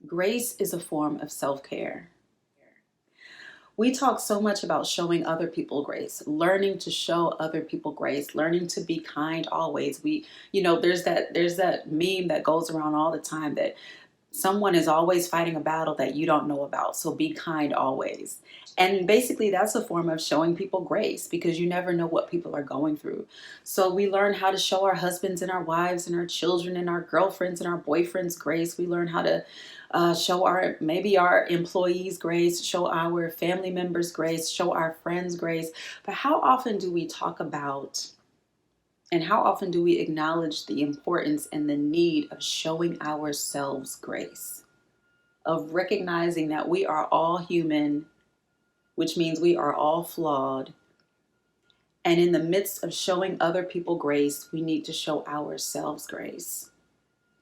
Grace is a form of self-care. We talk so much about showing other people grace, learning to show other people grace, learning to be kind always. There's that meme that goes around all the time that someone is always fighting a battle that you don't know about. So be kind always. And basically, that's a form of showing people grace because you never know what people are going through. So we learn how to show our husbands and our wives and our children and our girlfriends and our boyfriends grace. We learn how to show our employees grace, show our family members grace, show our friends grace. But how often do we talk about and how often do we acknowledge the importance and the need of showing ourselves grace? Of recognizing that we are all human, which means we are all flawed. And in the midst of showing other people grace, we need to show ourselves grace.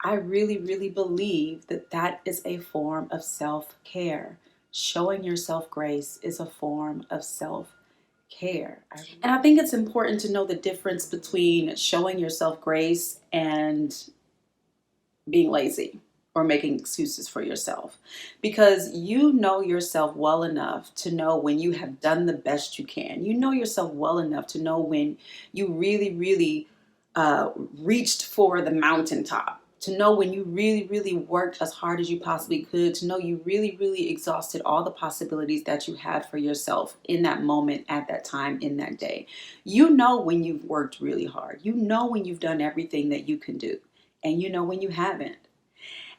I really, really believe that that is a form of self-care. Showing yourself grace is a form of self-care. And I think it's important to know the difference between showing yourself grace and being lazy or making excuses for yourself. Because you know yourself well enough to know when you have done the best you can. You know yourself well enough to know when you really, really reached for the mountaintop. To know when you really, really worked as hard as you possibly could. To know you really, really exhausted all the possibilities that you had for yourself in that moment, at that time, in that day. You know when you've worked really hard. You know when you've done everything that you can do. And you know when you haven't.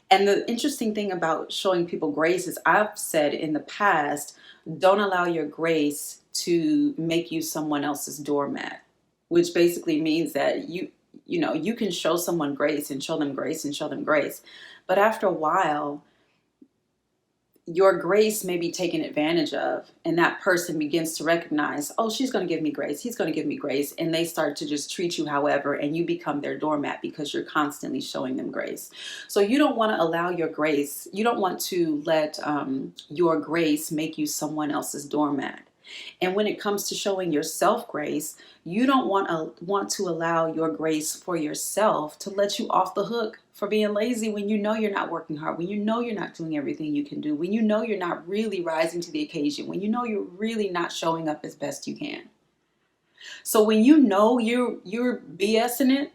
And the interesting thing about showing people grace is I've said in the past, don't allow your grace to make you someone else's doormat, which basically means that you can show someone grace and show them grace and show them grace. But after a while, your grace may be taken advantage of, and that person begins to recognize, oh, she's going to give me grace, he's going to give me grace, and they start to just treat you however, and you become their doormat because you're constantly showing them grace. So you don't want to allow your grace, you don't want to let your grace make you someone else's doormat. And when it comes to showing yourself grace, you don't want to allow your grace for yourself to let you off the hook for being lazy when you know you're not working hard, when you know you're not doing everything you can do, when you know you're not really rising to the occasion, when you know you're really not showing up as best you can. So when you know you're BSing it,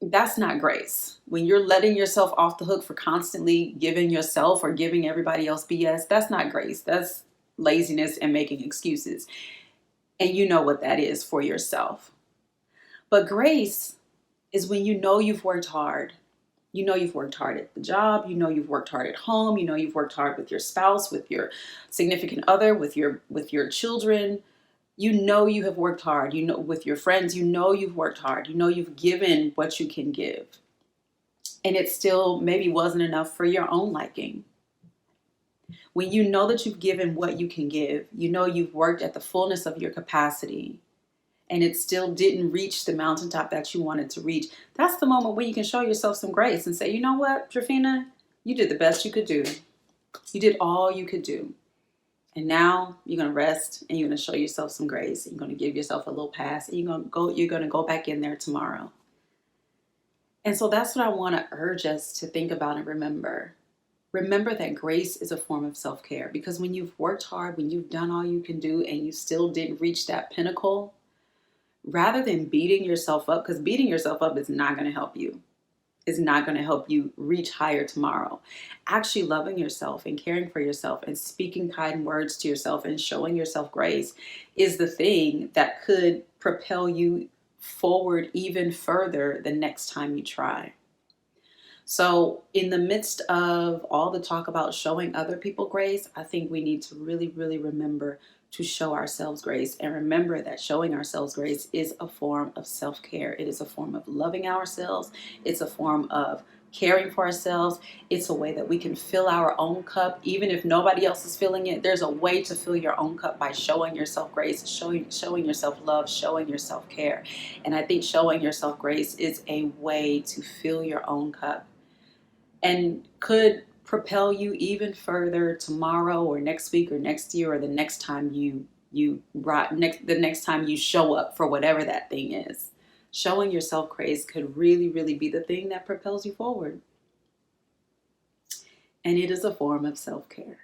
that's not grace. When you're letting yourself off the hook for constantly giving yourself or giving everybody else BS, that's not grace. That's laziness and making excuses. And you know what that is for yourself. But grace is when you know you've worked hard. You know you've worked hard at the job. You know you've worked hard at home. You know you've worked hard with your spouse, with your significant other, with your children. You know you have worked hard. You know, with your friends, you know you've worked hard. You know you've given what you can give. And it still maybe wasn't enough for your own liking. When you know that you've given what you can give, you know you've worked at the fullness of your capacity, and it still didn't reach the mountaintop that you wanted to reach, that's the moment when you can show yourself some grace and say, you know what, Trafina, you did the best you could do. You did all you could do. And now you're going to rest and you're going to show yourself some grace. You're going to give yourself a little pass and you're going to go back in there tomorrow. And so that's what I want to urge us to think about and remember. Remember that grace is a form of self-care, because when you've worked hard, when you've done all you can do and you still didn't reach that pinnacle, rather than beating yourself up, because beating yourself up is not going to help you. It's not going to help you reach higher tomorrow. Actually loving yourself and caring for yourself and speaking kind words to yourself and showing yourself grace is the thing that could propel you forward even further the next time you try. So in the midst of all the talk about showing other people grace, I think we need to really, really remember to show ourselves grace, and remember that showing ourselves grace is a form of self-care. It is a form of loving ourselves. It's a form of caring for ourselves. It's a way that we can fill our own cup. Even if nobody else is filling it, there's a way to fill your own cup by showing yourself grace, showing yourself love, showing yourself care. And I think showing yourself grace is a way to fill your own cup, and could propel you even further tomorrow or next week or next year or the next time the next time you show up for whatever that thing is. Showing yourself grace could really, really be the thing that propels you forward. and it is a form of self care.